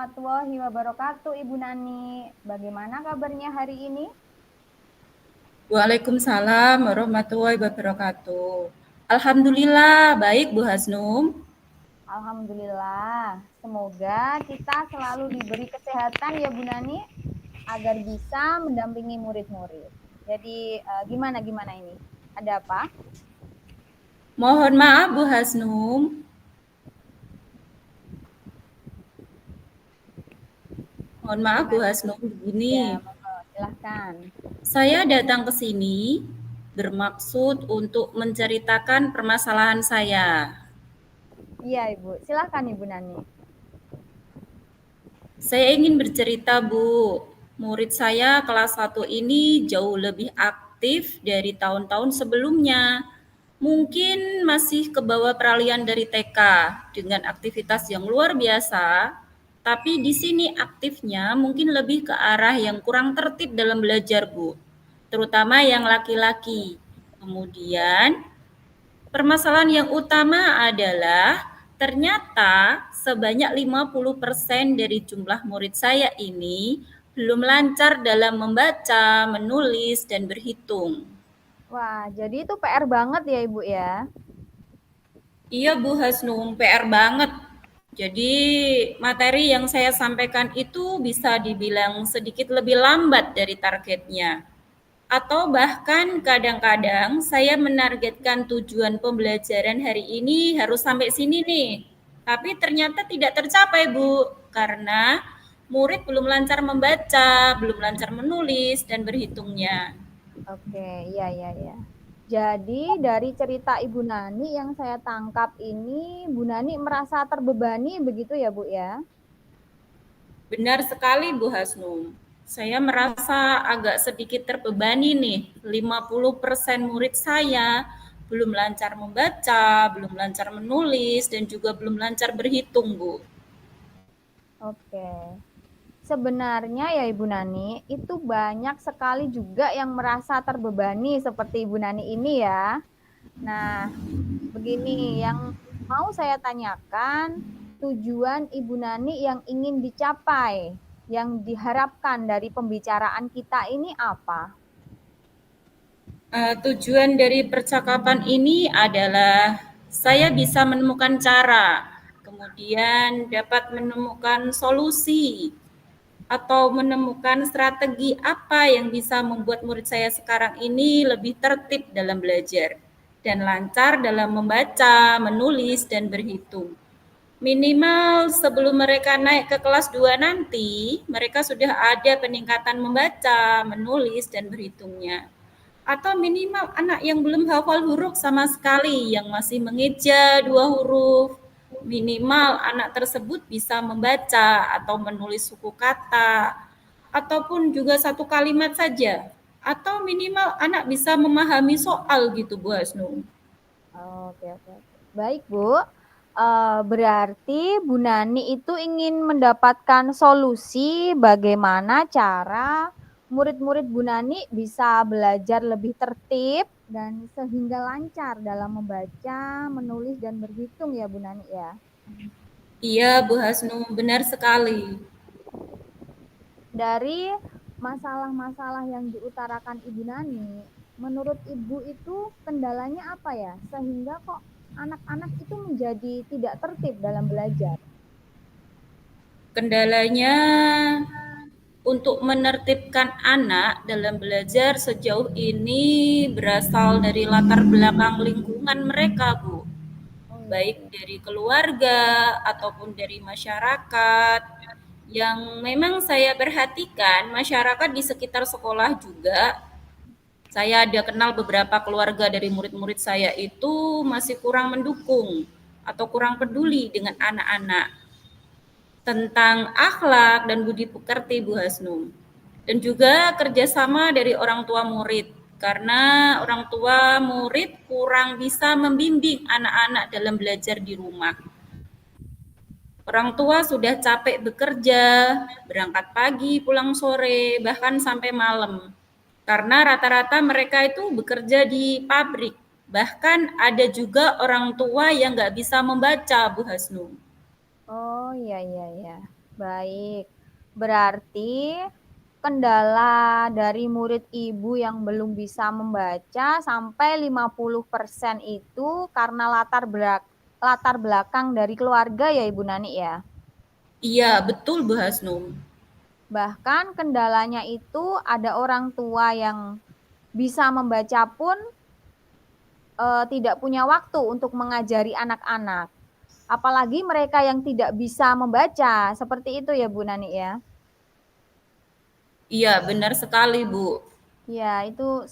warahmatullahi wabarakatuh, Ibu Nani. Bagaimana kabarnya hari ini? Waalaikumsalam warahmatullahi wabarakatuh. Alhamdulillah, baik Bu Hasnum. Alhamdulillah. Semoga kita selalu diberi kesehatan ya Bu Nani, agar bisa mendampingi murid-murid. Jadi gimana ini? Ada apa? Mohon maaf Bu Hasnum. Mohon maaf Bu Gimana? Hasnum, Ya, begini. monggo, silahkan. Saya datang ke sini bermaksud untuk menceritakan permasalahan saya. Iya Ibu, silahkan Ibu Nani. Saya ingin bercerita, Bu. Murid saya kelas 1 ini jauh lebih aktif dari tahun-tahun sebelumnya. Mungkin masih ke bawah peralihan dari TK dengan aktivitas yang luar biasa, tapi di sini aktifnya mungkin lebih ke arah yang kurang tertib dalam belajar, Bu. Terutama yang laki-laki. Kemudian permasalahan yang utama adalah ternyata sebanyak 50% dari jumlah murid saya ini belum lancar dalam membaca, menulis, dan berhitung. Wah, jadi itu PR banget ya Ibu ya? Iya Bu Hasnum, PR banget. Jadi materi yang saya sampaikan itu bisa dibilang sedikit lebih lambat dari targetnya. Atau bahkan kadang-kadang saya menargetkan tujuan pembelajaran hari ini harus sampai sini nih. Tapi ternyata tidak tercapai, Bu, karena murid belum lancar membaca, belum lancar menulis dan berhitungnya. Oke, iya, iya, iya. Jadi dari cerita Ibu Nani yang saya tangkap ini, Bu Nani merasa terbebani begitu ya, Bu ya? Benar sekali Bu Hasnum. Saya merasa agak sedikit terbebani nih. 50% murid saya belum lancar membaca, belum lancar menulis, dan juga belum lancar berhitung, Bu. Oke. Sebenarnya ya Ibu Nani, itu banyak sekali juga yang merasa terbebani seperti Ibu Nani ini ya. Nah, begini yang mau saya tanyakan, tujuan Ibu Nani yang ingin dicapai, yang diharapkan dari pembicaraan kita ini apa? Tujuan dari percakapan ini adalah saya bisa menemukan cara, kemudian dapat menemukan solusi atau menemukan strategi apa yang bisa membuat murid saya sekarang ini lebih tertib dalam belajar dan lancar dalam membaca, menulis, dan berhitung. Minimal sebelum mereka naik ke kelas 2 nanti, mereka sudah ada peningkatan membaca, menulis, dan berhitungnya. Atau minimal anak yang belum hafal huruf sama sekali, yang masih mengeja 2 huruf, minimal anak tersebut bisa membaca atau menulis suku kata, ataupun juga satu kalimat saja. Atau minimal anak bisa memahami soal gitu Bu Hasnum. Oke, oke, oke. Baik, Bu. Berarti Bu Nani itu ingin mendapatkan solusi bagaimana cara murid-murid Bu Nani bisa belajar lebih tertib dan sehingga lancar dalam membaca, menulis, dan berhitung ya Bu Nani ya. Iya Bu Hasnum, benar sekali. Dari masalah-masalah yang diutarakan Ibu Nani, menurut Ibu itu kendalanya apa ya? Sehingga kok anak-anak itu menjadi tidak tertib dalam belajar. Kendalanya untuk menertibkan anak dalam belajar sejauh ini berasal dari latar belakang lingkungan mereka, Bu. Oh iya, Baik iya. dari keluarga ataupun dari masyarakat. Yang memang saya perhatikan, masyarakat di sekitar sekolah juga, saya ada kenal beberapa keluarga dari murid-murid saya itu masih kurang mendukung atau kurang peduli dengan anak-anak tentang akhlak dan budi pekerti Bu Hasnum. Dan juga kerjasama dari orang tua murid, karena orang tua murid kurang bisa membimbing anak-anak dalam belajar di rumah. Orang tua sudah capek bekerja, berangkat pagi, pulang sore, bahkan sampai malam. Karena rata-rata mereka itu bekerja di pabrik. Bahkan ada juga orang tua yang nggak bisa membaca, Bu Hasnum. Oh iya, iya, iya. Baik. Berarti kendala dari murid ibu yang belum bisa membaca sampai 50% itu karena latar belakang dari keluarga ya Ibu Nani ya. Iya, betul Bu Hasnum. Bahkan kendalanya itu ada orang tua yang bisa membaca pun tidak punya waktu untuk mengajari anak-anak. Apalagi mereka yang tidak bisa membaca, seperti itu ya Bu Nani ya. Iya, benar sekali Bu. Ya, itu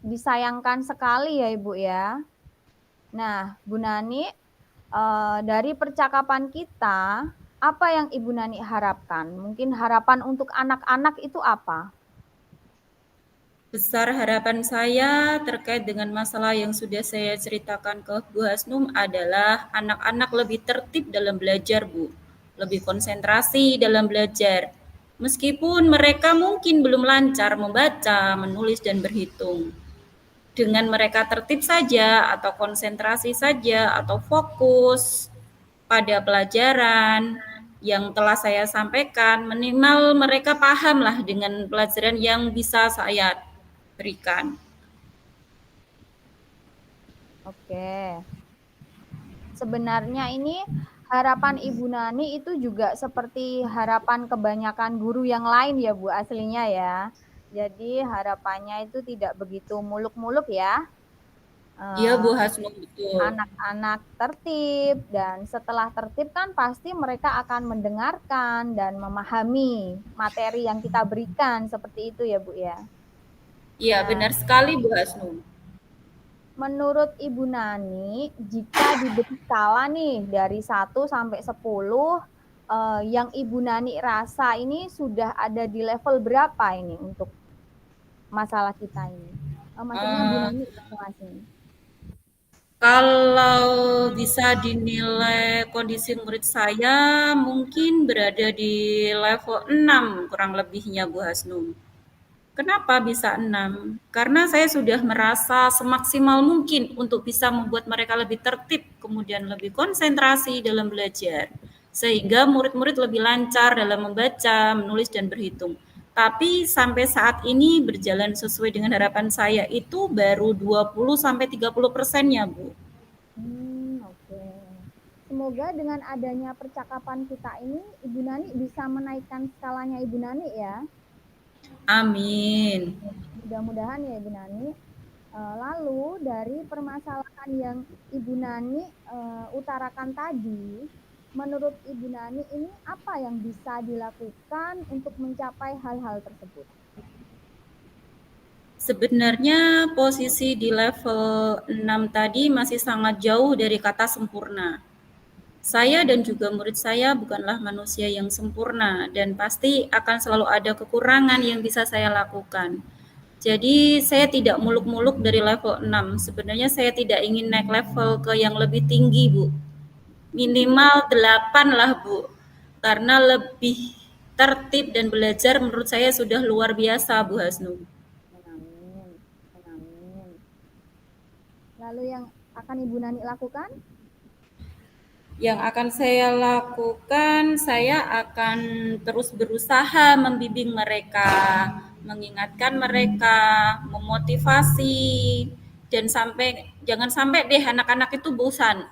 disayangkan sekali ya Ibu ya. Nah, Bu Nani, dari percakapan kita, apa yang Ibu Nani harapkan? Mungkin harapan untuk anak-anak itu apa? Besar harapan saya terkait dengan masalah yang sudah saya ceritakan ke Bu Hasnum adalah anak-anak lebih tertib dalam belajar, Bu. Lebih konsentrasi dalam belajar. Meskipun mereka mungkin belum lancar membaca, menulis, dan berhitung. Dengan mereka tertib saja, atau konsentrasi saja, atau fokus pada pelajaran yang telah saya sampaikan, minimal mereka pahamlah dengan pelajaran yang bisa saya berikan. Oke. Sebenarnya ini harapan Ibu Nani itu juga seperti harapan kebanyakan guru yang lain ya Bu aslinya ya. Jadi harapannya itu tidak begitu muluk-muluk ya. Iya Eh, Bu Hasnum, betul. Anak-anak tertib dan setelah tertib kan pasti mereka akan mendengarkan dan memahami materi yang kita berikan seperti itu ya Bu ya. Iya Nah, benar sekali Bu Hasnum. menurut Ibu Nani, jika diberi skala nih dari 1 sampai 10, yang Ibu Nani rasa ini sudah ada di level berapa ini untuk masalah kita ini? Maksudnya Bu Eh, Nani masing-masing. Kalau bisa dinilai kondisi murid saya mungkin berada di level 6 kurang lebihnya Bu Hasnum. Kenapa bisa 6? Karena saya sudah merasa semaksimal mungkin untuk bisa membuat mereka lebih tertib, kemudian lebih konsentrasi dalam belajar. Sehingga murid-murid lebih lancar dalam membaca, menulis, dan berhitung. Tapi sampai saat ini berjalan sesuai dengan harapan saya itu baru 20-30%-nya, Bu. Oke. Semoga dengan adanya percakapan kita ini, Ibu Nani bisa menaikkan skalanya Ibu Nani ya. Amin. Mudah-mudahan ya Ibu Nani. Lalu dari permasalahan yang Ibu Nani utarakan tadi, menurut Ibu Nani ini apa yang bisa dilakukan untuk mencapai hal-hal tersebut? Sebenarnya posisi di level 6 tadi masih sangat jauh dari kata sempurna. Saya dan juga murid saya bukanlah manusia yang sempurna dan pasti akan selalu ada kekurangan yang bisa saya lakukan. Jadi saya tidak muluk-muluk dari level 6. Sebenarnya saya tidak ingin naik level ke yang lebih tinggi, Bu. Minimal 8 lah, Bu. Karena lebih tertib dan belajar menurut saya sudah luar biasa, Bu Hasnum. Amin. Amin. Lalu yang akan Ibu Nani lakukan? Yang akan saya lakukan, saya akan terus berusaha membimbing mereka, mengingatkan mereka, memotivasi, dan jangan sampai deh anak-anak itu bosan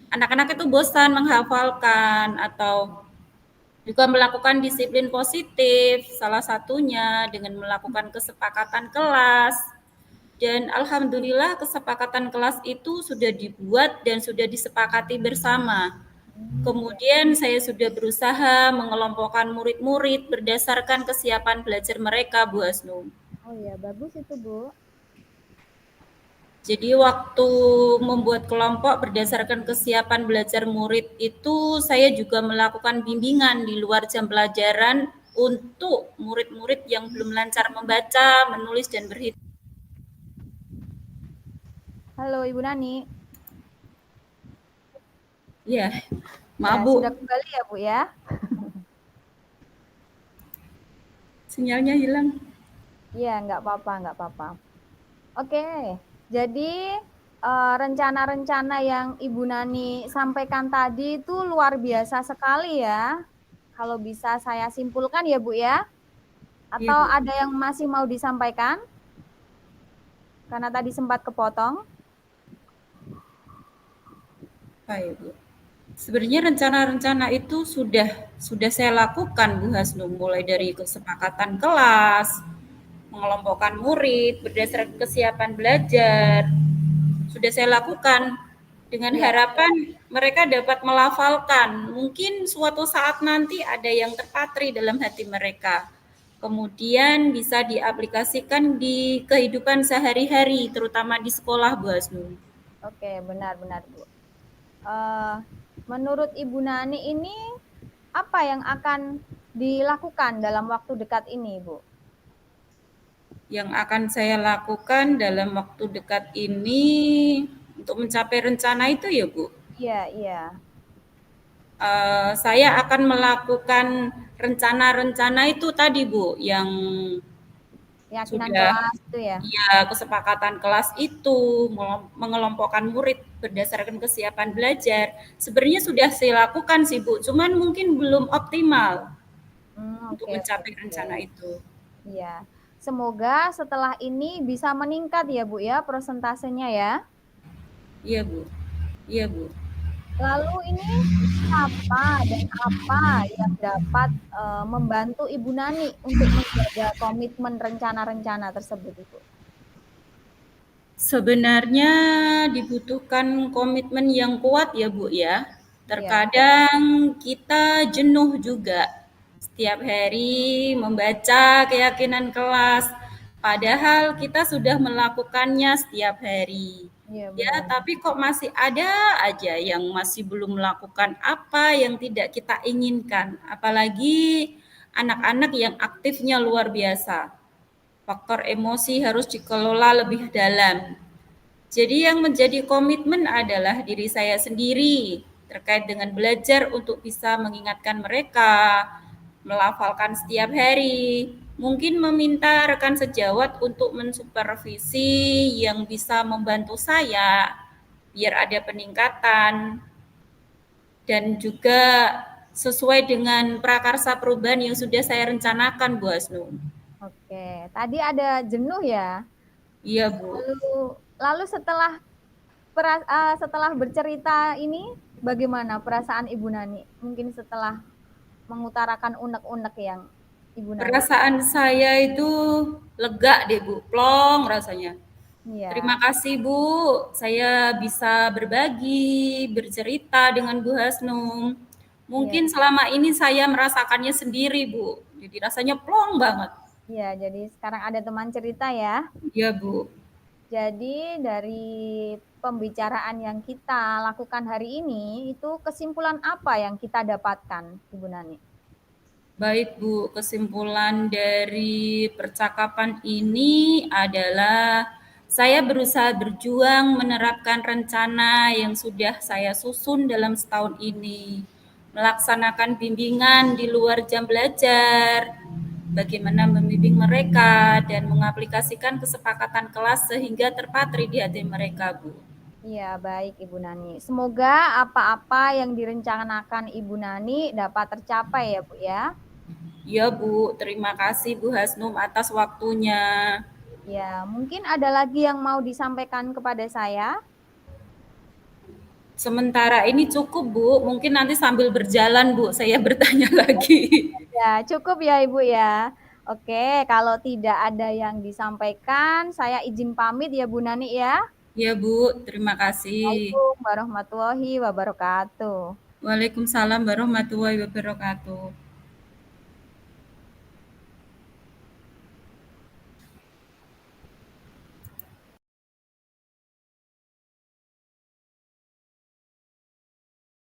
anak-anak itu bosan menghafalkan atau juga melakukan disiplin positif, salah satunya dengan melakukan kesepakatan kelas, dan alhamdulillah kesepakatan kelas itu sudah dibuat dan sudah disepakati bersama. Ya. Kemudian saya sudah berusaha mengelompokkan murid-murid berdasarkan kesiapan belajar mereka, Bu Hasnum. Oh ya, bagus itu Bu. Jadi waktu membuat kelompok berdasarkan kesiapan belajar murid itu saya juga melakukan bimbingan di luar jam pelajaran untuk murid-murid yang belum lancar membaca, menulis, dan berhitung. Halo Ibu Nani. Ya, Ya, maaf Bu, sudah kembali ya Bu ya. sinyalnya hilang. Iya, nggak apa-apa, nggak apa-apa. Oke, jadi rencana-rencana yang Ibu Nani sampaikan tadi itu luar biasa sekali ya. kalau bisa saya simpulkan ya Bu ya. Iya, Atau Bu. ada yang masih mau disampaikan? Karena tadi sempat kepotong. Baik, Bu. Sebenarnya rencana-rencana itu sudah saya lakukan, Bu Hasnum, mulai dari kesepakatan kelas, mengelompokkan murid berdasarkan kesiapan belajar. Sudah saya lakukan dengan Iya, harapan mereka dapat melafalkan. Mungkin suatu saat nanti ada yang terpatri dalam hati mereka. Kemudian bisa diaplikasikan di kehidupan sehari-hari, terutama di sekolah, Bu Hasnum. oke, benar-benar Bu. Eh, menurut Ibu Nani ini apa yang akan dilakukan dalam waktu dekat ini, Bu? Yang akan saya lakukan dalam waktu dekat ini untuk mencapai rencana itu ya, Bu. Iya, iya. Saya akan melakukan rencana-rencana itu tadi, Bu, yang Keyakinan sudah kelas itu ya. ya kesepakatan kelas itu mengelompokkan murid berdasarkan kesiapan belajar. Sebenarnya sudah saya lakukan sih, Bu, cuman mungkin belum optimal untuk Oke, oke, mencapai oke. rencana itu. Iya. Semoga setelah ini bisa meningkat ya, Bu ya, prosentasenya ya. Iya, Bu. Iya, Bu. Lalu ini siapa dan apa yang dapat membantu Ibu Nani untuk menjaga komitmen rencana-rencana tersebut, Ibu? Sebenarnya dibutuhkan komitmen yang kuat ya, Bu, ya. Iya, Terkadang kita jenuh juga setiap hari membaca keyakinan kelas, padahal kita sudah melakukannya setiap hari. iya Ya, benar. tapi kok masih ada aja yang masih belum melakukan apa yang tidak kita inginkan, apalagi anak-anak yang aktifnya luar biasa. Faktor emosi harus dikelola lebih dalam. Jadi yang menjadi komitmen adalah diri saya sendiri terkait dengan belajar untuk bisa mengingatkan mereka, melafalkan setiap hari, mungkin meminta rekan sejawat untuk mensupervisi yang bisa membantu saya biar ada peningkatan dan juga sesuai dengan prakarsa perubahan yang sudah saya rencanakan, Bu Asnu. Oke, tadi ada jenuh ya. Iya, Bu. Lalu setelah bercerita ini bagaimana perasaan Ibu Nani? Mungkin setelah mengutarakan unek-unek yang Ibu Nani. Perasaan saya itu lega deh, Bu, plong rasanya. Terima Iya, kasih, Bu, saya bisa berbagi, bercerita dengan Bu Hasnum. iya, Mungkin selama ini saya merasakannya sendiri, Bu, jadi rasanya plong banget. iya. Jadi sekarang ada teman cerita ya. Iya, Bu. Jadi dari pembicaraan yang kita lakukan hari ini, itu kesimpulan apa yang kita dapatkan, Ibu Nani? Baik, Bu, kesimpulan dari percakapan ini adalah saya berusaha berjuang menerapkan rencana yang sudah saya susun dalam setahun ini, melaksanakan bimbingan di luar jam belajar, bagaimana membimbing mereka, dan mengaplikasikan kesepakatan kelas sehingga terpatri di hati mereka, Bu. Iya, baik Ibu Nani. Semoga apa-apa yang direncanakan Ibu Nani dapat tercapai ya, Bu ya. Ya, Bu, terima kasih Bu Hasnum atas waktunya. Ya, mungkin ada lagi yang mau disampaikan kepada saya. Sementara ini cukup, Bu. Mungkin nanti sambil berjalan, Bu, saya bertanya lagi. Ya, cukup ya Ibu ya. Oke, kalau tidak ada yang disampaikan, saya izin pamit ya Bu Nani ya. Ya, Bu. Terima kasih. Assalamualaikum warahmatullahi wabarakatuh. Waalaikumsalam warahmatullahi wabarakatuh.